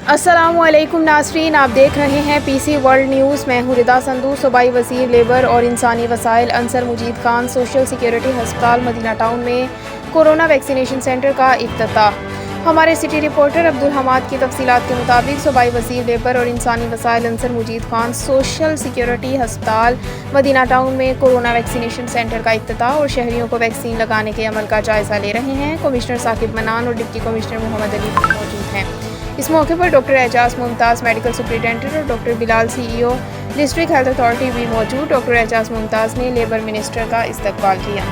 अस्सलामुअलैकुम नाज़रीन, आप देख रहे हैं पीसी वर्ल्ड न्यूज़। मैं हूँ रिदा संधू। सूबाई वज़ीर लेबर और इंसानी वसाइल अंसर मुजीद खान सोशल सिक्योरिटी हस्पताल मदीना टाउन में कोरोना वैक्सीनेशन सेंटर का इफ्तिताह। हमारे सिटी रिपोर्टर अब्दुल हमाद की तफसीलात के मुताबिक सूबाई वज़ीर लेबर और इंसानी वसाइल अंसर मुजीद खान सोशल सिक्योरिटी हस्पताल मदीना टाउन में कोरोना वैक्सीनेशन सेंटर का इफ्तिताह और शहरियों को वैक्सीन लगाने के अमल का जायज़ा ले रहे हैं। कमिश्नर साकिब मनान और डिप्टी कमिश्नर मोहम्मद अली मौजूद हैं। इस मौके पर doctor Ejaz Mumtaz medical superintendent और doctor Bilal CEO district health authority भी मौजूद। डॉक्टर एजाज मुमताज़ ने लेबर मिनिस्टर का इस्तकबाल किया।